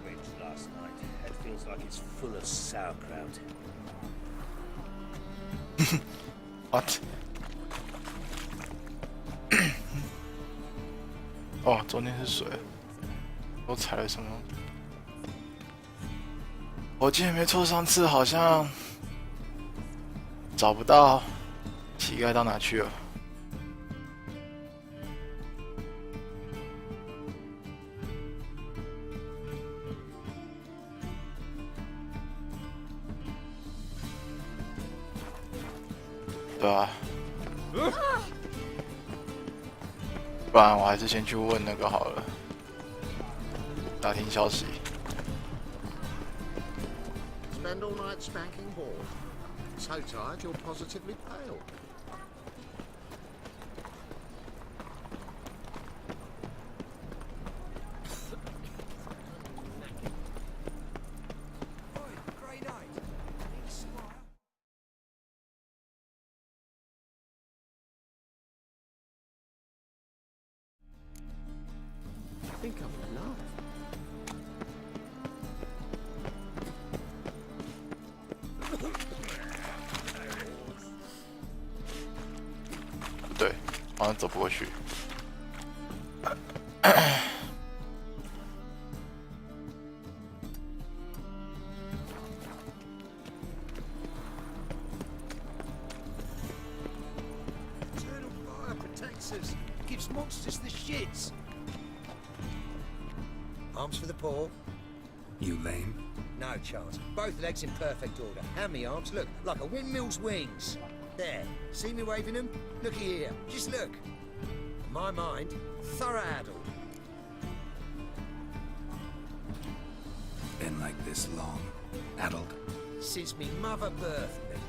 cabbage last night. It feels like it's full of sauerkraut. What？ 哦，中间是水，我踩了什么？我记得没错，上次好像找不到乞丐到哪去了。对啊，不然我还是先去问那个好了，打听消息。 Spend all night spanking bored. So tired you're positively pale. I think I'm in love. 不对，好像走不过去。Eternal fire protects us. Gives monsters the shits. Arms for the poor. You lame? No chance. Both legs in perfect order. And me arms, look, like a windmill's wings. There. See me waving them? Looky here. Just look. My mind, thorough addled. Been like this long? Addled? Since me mother birthed me.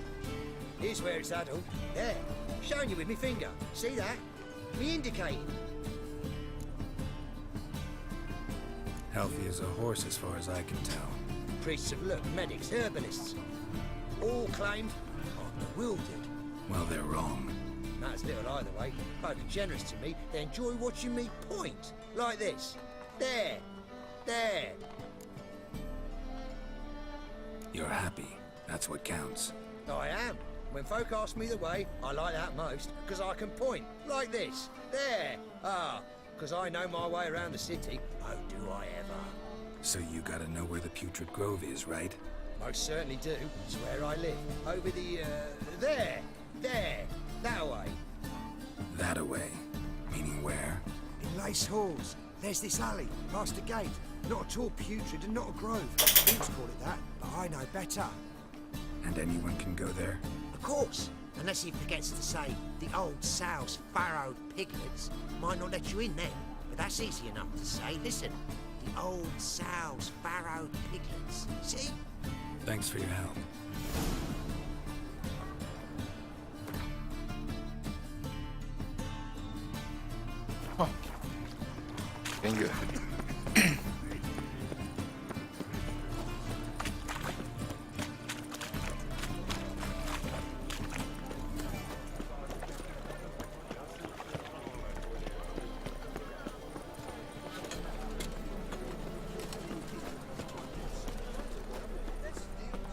Here's where it's addled. There. Showing you with me finger. See that? Me indicating. Healthy as a horse as far as I can tell. Priests of look, medics, herbalists. All claimed I'm bewildered. Well, they're wrong. Matters little either way. Folk are generous to me. They enjoy watching me point. Like this. There. There. You're happy. That's what counts. I am. When folk ask me the way, I like that most, because I can point. Like this. There. Ah. Because I know my way around the city. Oh, do I ever. So you gotta know where the Putrid Grove is, right? Most certainly do. It's where I live. Over the, there. There. That way. That-a-way. Meaning where? In Lace Halls. There's this alley, past the gate. Not at all putrid and not a grove. Thieves call it that, but I know better. And anyone can go there? Of course. Unless he forgets to say, the old sow's farrowed piglets might not let you in then. But that's easy enough to say. Listen. The old sow's farrowed piglets. See? Thanks for your help. Oh. 有点远。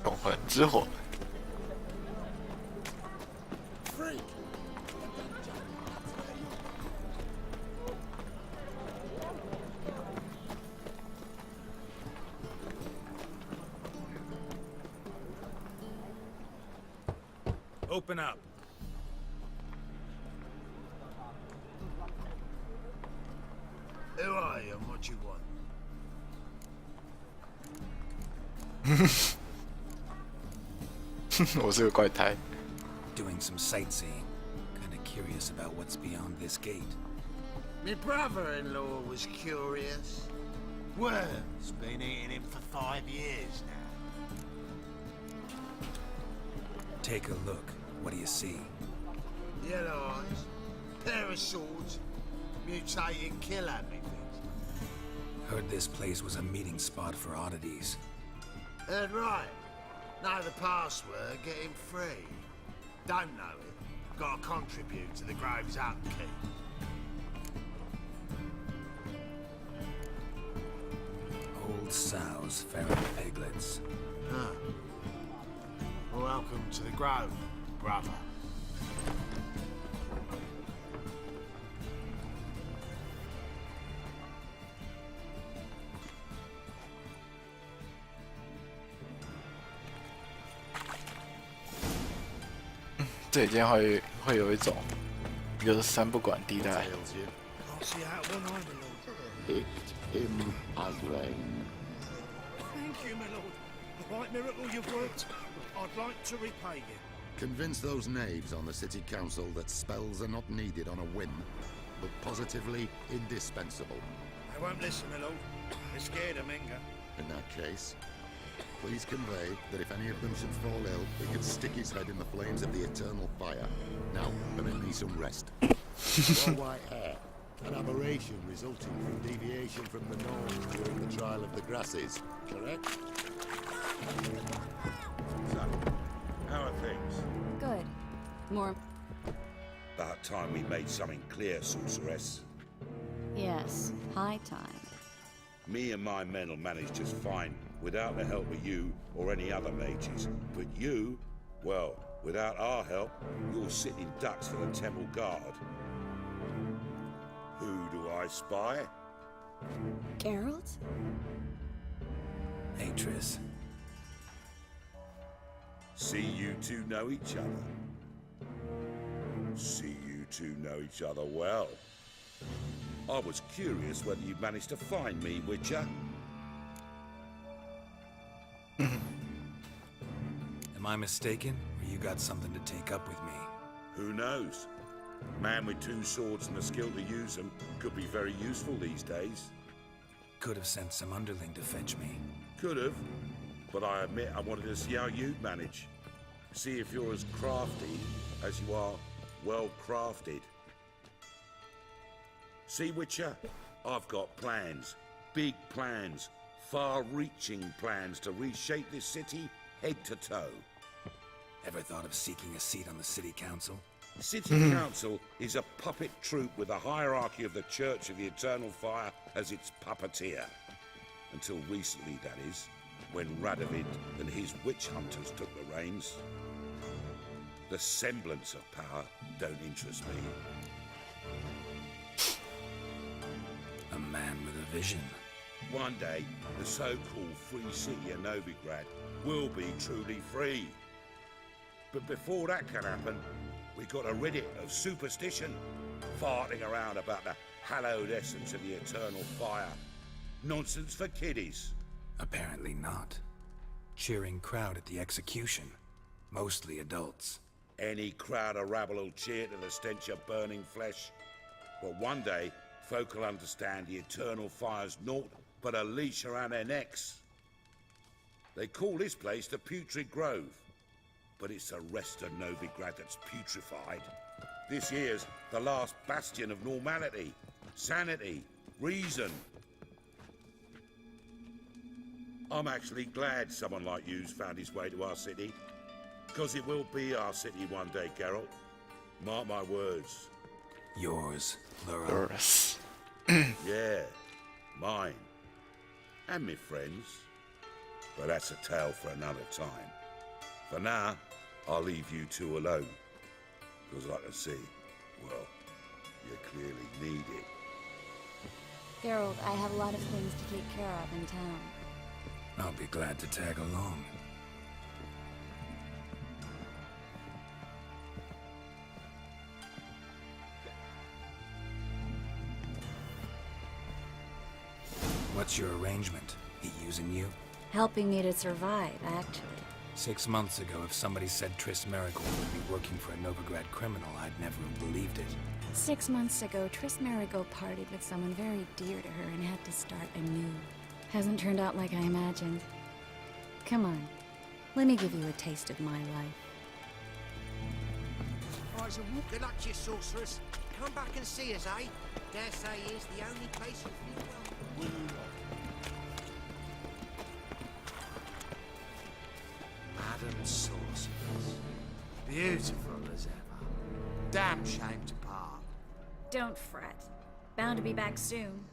永恒之火。 Open up. Who are you and what you want? 我是个怪胎。 Doing some sightseeing. Kinda curious about what's beyond this gate. My brother-in-law was curious. Worms been eating him for 5 years now. Take a look. What do you see? Yellow eyes, pair of swords, mutated killer methods. Heard this place was a meeting spot for oddities. Heard right. Know the password, get him free. Don't know it. Gotta contribute to the Grove's upkeep. Old old sows, feral piglets. Ah. Welcome to the Grove, brother.这已经会有一种就是三不管地带。 Tails you. Can't see out one eye, my lord. Picked him as rain. Thank you, my lord. A right miracle you've worked. I'd like to repay you. Convince those knaves on the city council that spells are not needed on a whim, but positively indispensable. They won't listen, my lord. They're scared of Menga. In that case, please convey that if any of them should fall ill, we can stick his head in the flames of the eternal fire. Now, permit me some rest. Your white hair, an aberration resulting from deviation from the norms during the trial of the grasses, correct? So, how are things? Good. More. About time we made something clear, sorceress. Yes. High time. Me and my men will manage just fine without the help of you or any other mages. But you, well, without our help, you're sitting ducks for the temple guard. Who do I spy? Geralt? Hey, Triss. See you two know each other. See you two know each other well. I was curious whether you'd managed to find me, Witcher. Am I mistaken, or you got something to take up with me? Who knows? Man with two swords and the skill to use them could be very useful these days. Could have sent some underling to fetch me. Could have, but I admit I wanted to see how you'd manage. See if you're as crafty as you are well crafted. See, Witcher, I've got plans. Big plans. Far-reaching plans to reshape this city head to toe. Ever thought of seeking a seat on the city council? City Council is a puppet troupe with a hierarchy of the Church of the Eternal Fire as its puppeteer. Until recently, that is, when Radovid and his witch hunters took the reins. The semblance of power don't interest me. A man with a vision. One day, the so-called free city of Novigrad will be truly free. But before that can happen, we got to rid it of superstition, farting around about the hallowed essence of the eternal fire. Nonsense for kiddies. Apparently not. Cheering crowd at the execution. Mostly adults. Any crowd of rabble will cheer to the stench of burning flesh. But one day, folk will understand the eternal fire's naught but a leash around their necks. They call this place the Putrid Grove, but it's the rest of Novigrad that's putrefied. This here's the last bastion of normality, sanity, reason. I'm actually glad someone like you's found his way to our city, because it will be our city one day, Geralt. Mark my words. Yours, Lura. Doris. Yeah, mine. And me friends. But that's a tale for another time. For now, I'll leave you two alone. Because I can see, well, you clearly need it. Geralt, I have a lot of things to take care of in town. I'll be glad to tag along. What's your arrangement? He using you? Helping me to survive, actually. 6 months ago, if somebody said Triss Merigold would be working for a Novigrad criminal, I'd never have believed it. 6 months ago, Triss Merigold partied with someone very dear to her and had to start anew. Hasn't turned out like I imagined. Come on, let me give you a taste of my life. Good luck to you, sorceress. Come back and see us, eh? Dare say here's the only place you feel welcome. Madam Sorceress. Beautiful as ever. Damn shame to part. Don't fret. Bound to be back soon.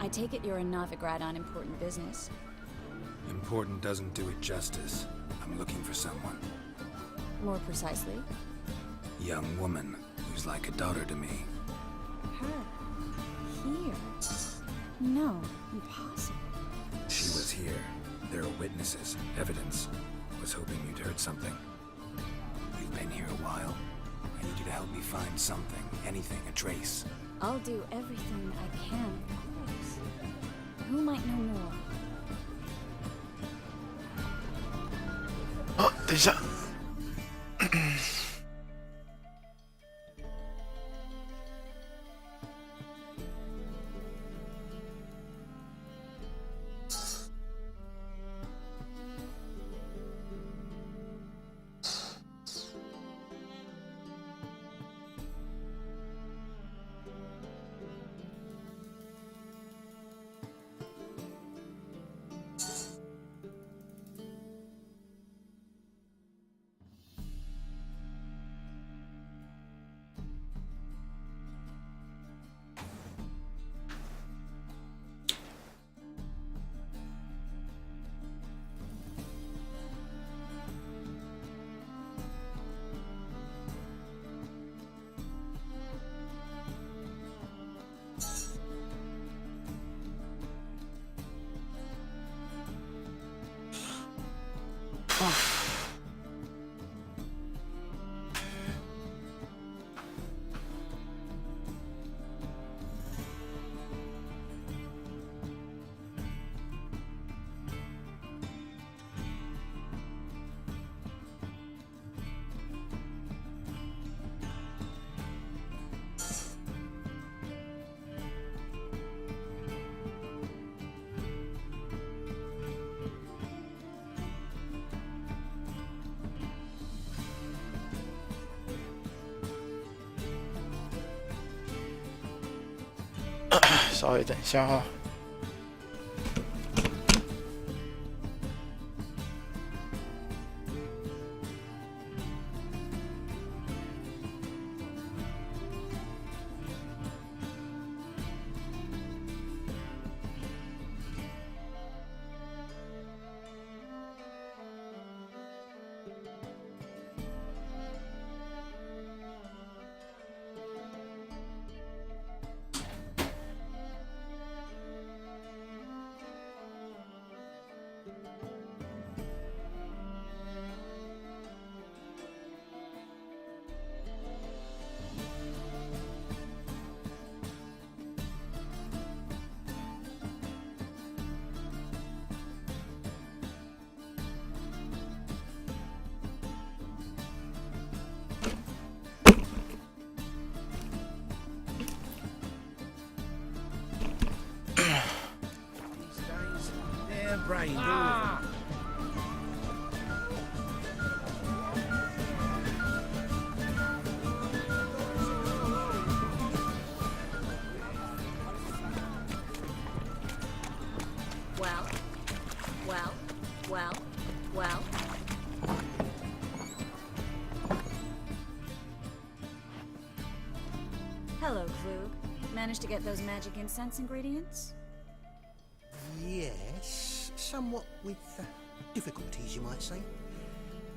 I take it you're a Novigrad on important business. Important doesn't do it justice. I'm looking for someone. More precisely, Young woman who's like a daughter to me. her. Here. No, impossible. She was here. There are witnesses, evidence. Was hoping you'd heard something. You've been here a while. I need you to help me find something, anything, a trace. I'll do everything I can, of course. Who might know more? 啊，等一下。稍微等一下哈。Brain. Well. Hello, Klug. Managed to get those magic incense ingredients? Yes, somewhat with difficulties, you might say.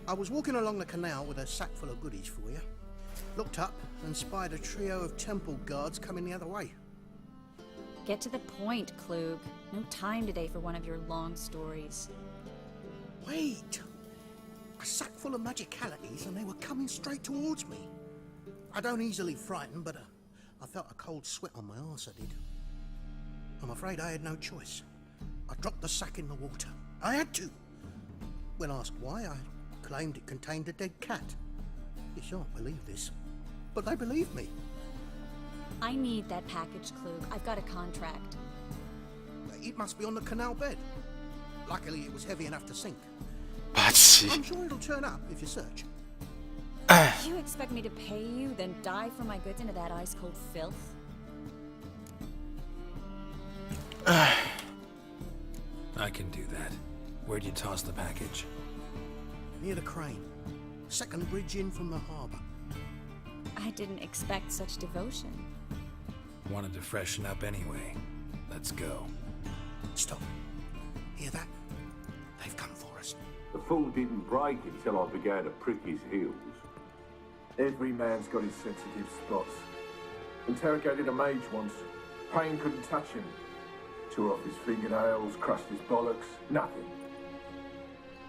I was walking along the canal with a sack full of goodies for you. Looked up and spied a trio of temple guards coming the other way. Get to the point, Klug. No time today for one of your long stories. Wait! A sack full of magicalities and they were coming straight towards me. I don't easily frighten, but I felt a cold sweat on my arse, I did. I'm afraid I had no choice. I dropped the sack in the water. I had to. When asked why, I claimed it contained a dead cat. You shan't believe this, but they believed me. I need that package, Klug. I've got a contract. It must be on the canal bed. Luckily, it was heavy enough to sink. 霸气。 I'm sure it'll turn up if you search. You expect me to pay you, then dive for my goods into that ice-cold filth? I can do that. Where'd you toss the package? Near the crane. Second bridge in from the harbour. I didn't expect such devotion. Wanted to freshen up anyway. Let's go. Stop. Hear that? They've come for us. The fool didn't break until I began to prick his heels. Every man's got his sensitive spots. Interrogated a mage once. Payne couldn't touch him. Tore off his fingernails, crushed his bollocks, nothing.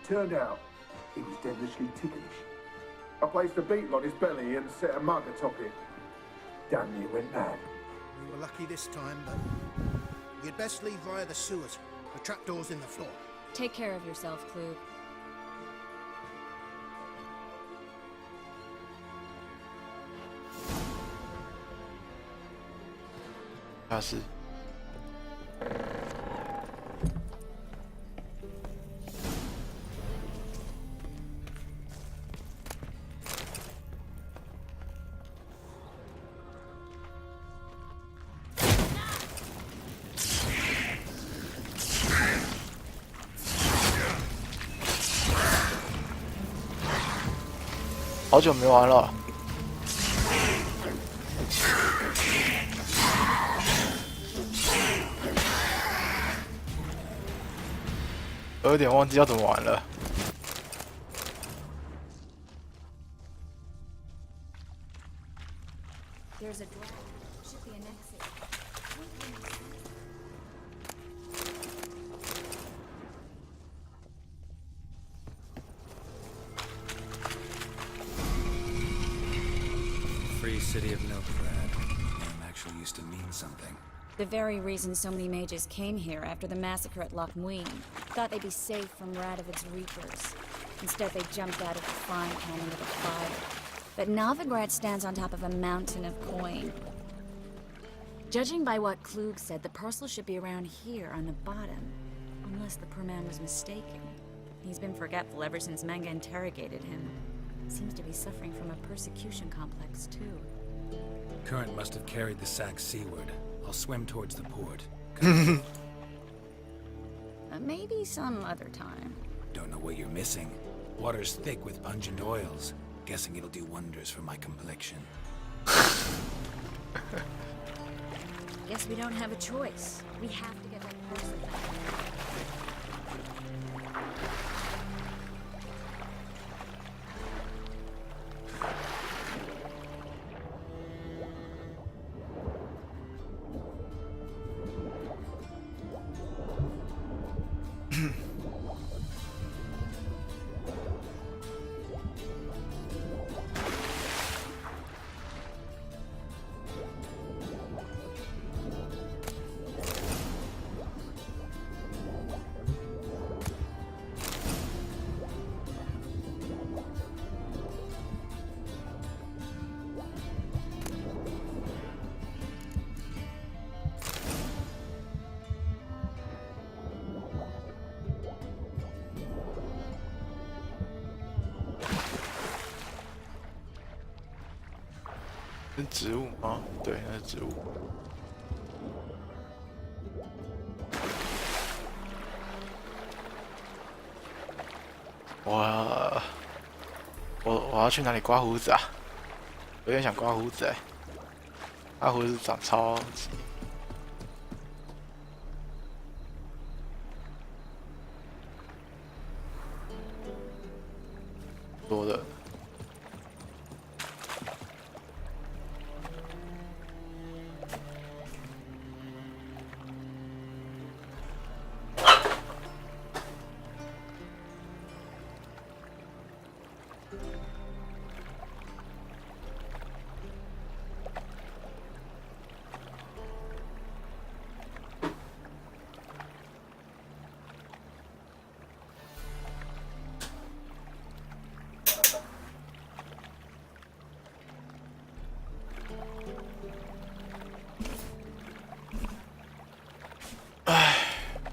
Turned out, he was devilishly ticklish. I placed a beetle on his belly and set a mug atop it. Damn near went mad. We were lucky this time, but you'd best leave via the sewers. The trapdoor's in the floor. Take care of yourself, Klug.他是好久没玩了。我有点忘记要怎么玩了。There's a door. Should be an exit. Free City of Novigrad. Name actually used to mean something. The very reason so many mages came here after the massacre at Loch Muin. Thought they'd be safe from Radovid's reapers. Instead, they jumped out of the frying pan into the fire. But Novigrad stands on top of a mountain of coin. Judging by what Klug said, the parcel should be around here on the bottom. Unless the poor man was mistaken. He's been forgetful ever since Manga interrogated him. Seems to be suffering from a persecution complex, too. Current must have carried the sack seaward. I'll swim towards the port. Maybe some other time. Don't know what you're missing. Water's thick with pungent oils. Guessing it'll do wonders for my complexion. Guess we don't have a choice. We have to get that parcel back.是植物吗？对，那是植物。我要去哪里刮胡子啊？有点想刮胡子哎，他胡子长超级多的。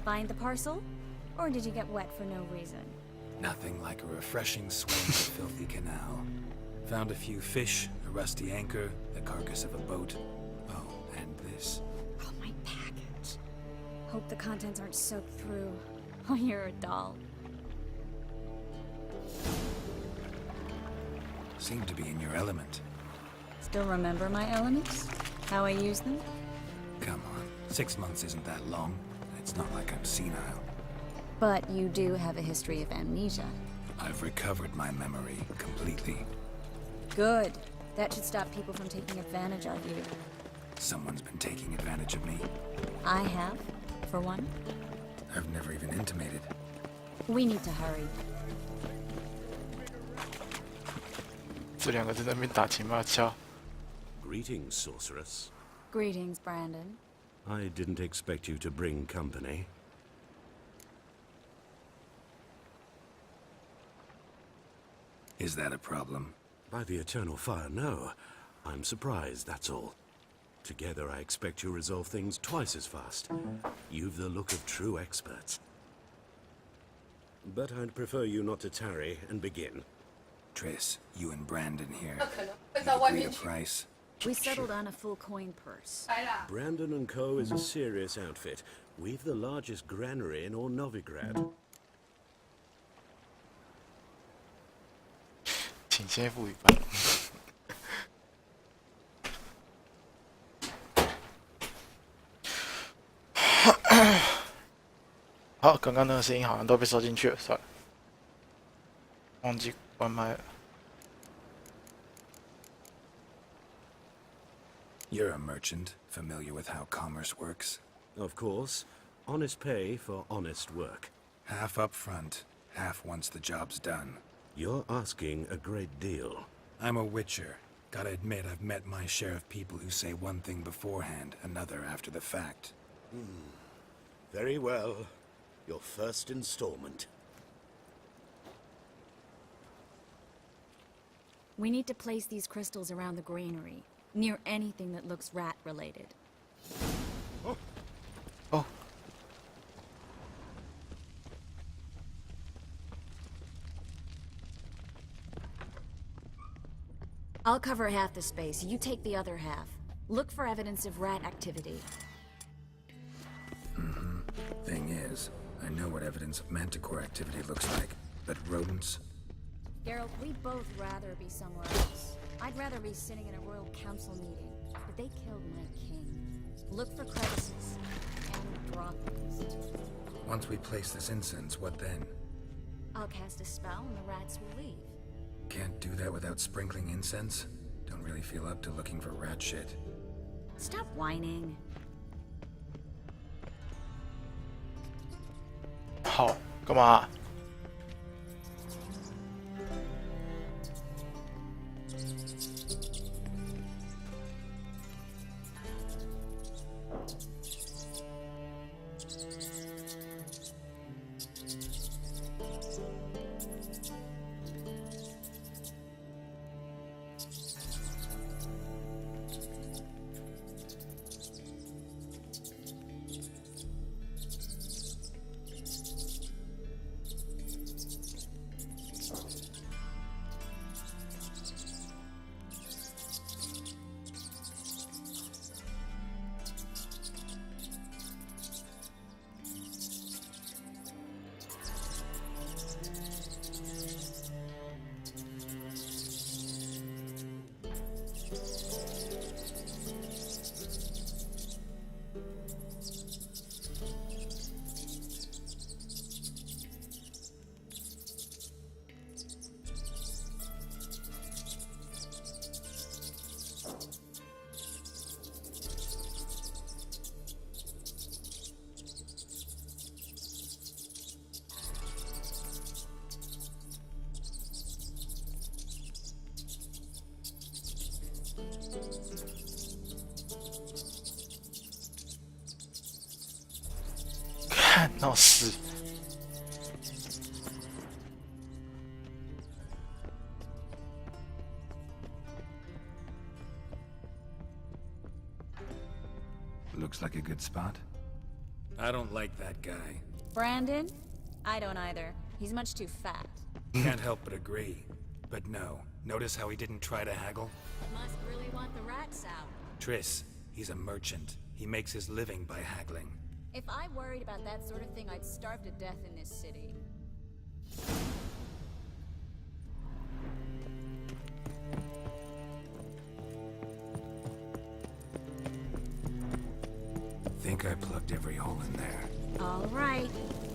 Find the parcel? Or did you get wet for no reason? Nothing like a refreshing swim in the filthy canal. Found a few fish, a rusty anchor, the carcass of a boat. Oh, and this. Oh, my package. Hope the contents aren't soaked through. Oh, you're a doll. Seem to be in your element. Still remember my elements? How I use them? Come on. 6 months isn't that long. It's not like I'm senile. But you do have a history of amnesia. I've recovered my memory completely. Good. That should stop people from taking advantage of you. Someone's been taking advantage of me. I have, for one. I've never even intimated. We need to hurry. 这两个在那边打情骂俏。 Greetings, sorceress. Greetings, Brandon. I didn't expect you to bring company. Is that a problem? By the eternal fire, no. I'm surprised, that's all. Together, I expect you resolve things twice as fast. You've the look of true experts. But I'd prefer you not to tarry and begin. Triss, you and Brandon here. You agreed a price? We settled on a full coin purse. Brandon and Co. is a serious outfit. We've the largest granary in all Novigrad. 请先付一半。好，刚刚那个声音好像都被收进去了，算了，忘记关麦了。 You're a merchant, familiar with how commerce works? Of course. Honest pay for honest work. Half up front, half once the job's done. You're asking a great deal. I'm a witcher. Gotta admit, I've met my share of people who say one thing beforehand, another after the fact. Very well. Your first installment. We need to place these crystals around the granary, near anything that looks rat-related. Oh. I'll cover half the space, you take the other half. Look for evidence of rat activity. Thing is, I know what evidence of manticore activity looks like, but rodents? Geralt, we'd both rather be somewhere else. I'd rather be sitting in a royal council meeting, but they killed my king. Look for crevices and droppings. Once we place this incense, what then? I'll cast a spell and the rats will leave. Can't do that without sprinkling incense? Don't really feel up to looking for rat shit. Stop whining. 好，干嘛？看闹事。Looks like a good spot. I don't like that guy. Brandon? I don't either. He's much too fat. Can't help but agree. But no, notice how he didn't try to haggle? Must really want the rats out. Triss, he's a merchant. He makes his living by haggling. If I worried about that sort of thing, I'd starve to death in this city. Think think I plugged every hole in there. All right.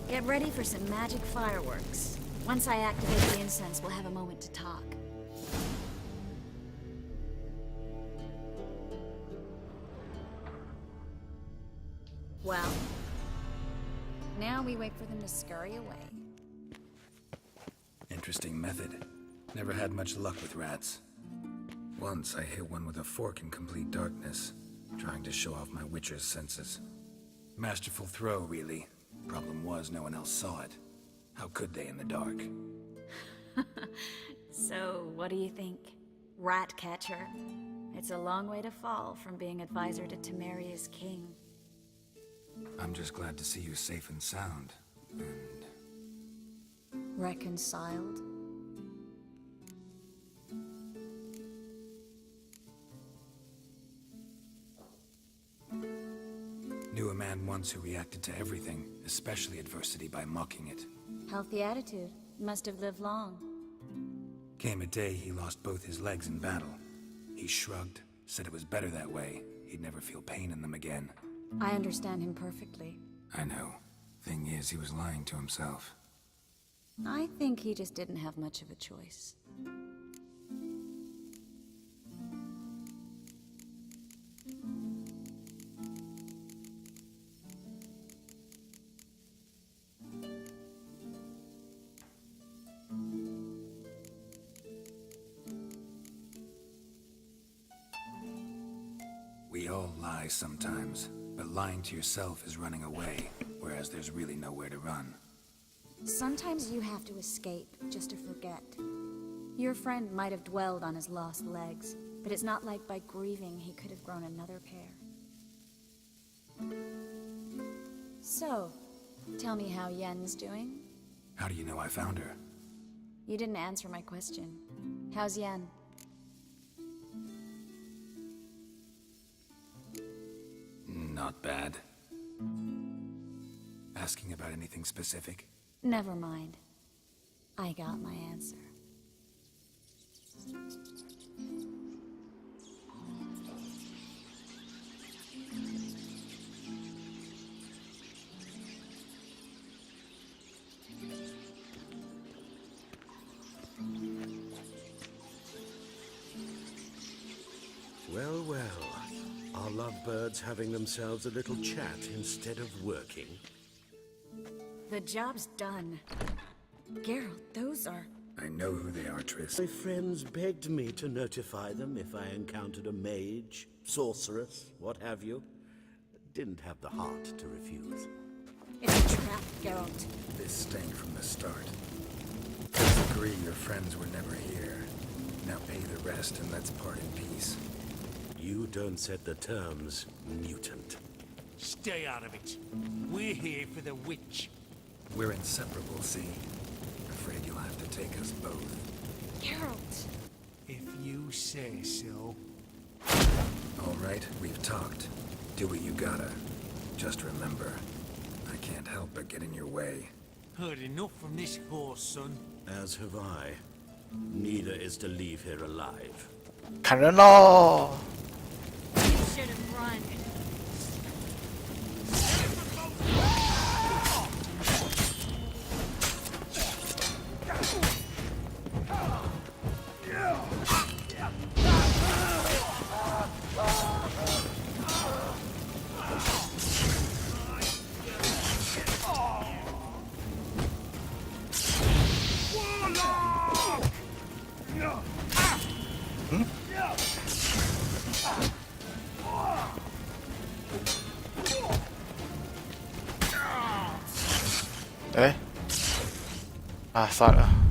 Get ready for some magic fireworks. Once I activate the incense, we'll have a moment to talk. Well, now we wait for them to scurry away. Interesting method. Never had much luck with rats. Once I hit one with a fork in complete darkness, trying to show off my witcher's senses. Masterful throw, really. Problem was, no one else saw it. How could they in the dark? So, what do you think? Rat catcher? It's a long way to fall from being advisor to Temeria's king. I'm just glad to see you safe and sound. And Reconciled? knew a man once who reacted to everything, especially adversity, by mocking it. Healthy attitude. Must have lived long. Came a day he lost both his legs in battle. He shrugged, said it was better that way. He'd never feel pain in them again. I understand him perfectly. I know. Thing is, he was lying to himself. I think he just didn't have much of a choice. We all lie sometimes, but lying to yourself is running away, whereas there's really nowhere to run. Sometimes you have to escape just to forget. Your friend might have dwelled on his lost legs, but it's not like by grieving he could have grown another pair. So, tell me how Yen's doing? How do you know I found her? You didn't answer my question. How's Yen? Not bad. Asking about anything specific? Never mind. I got my answer. Well, well. Are lovebirds having themselves a little chat instead of working? The job's done. Geralt, those are... I know who they are, Triss. My friends begged me to notify them if I encountered a mage, sorceress, what have you. Didn't have the heart to refuse. It's a trap, Geralt. This stank from the start. Let's agree your friends were never here. Now pay the rest and let's part in peace. You don't set the terms, mutant. Stay out of it. We're here for the witch. We're inseparable, see? Afraid you'll have to take us both. Geralt! If you say so. All right, we've talked. Do what you gotta. Just remember, I can't help but get in your way. Heard enough from this horse, son. As have I. Neither is to leave here alive. 砍人喽！ You should have run.哎，啊，算了。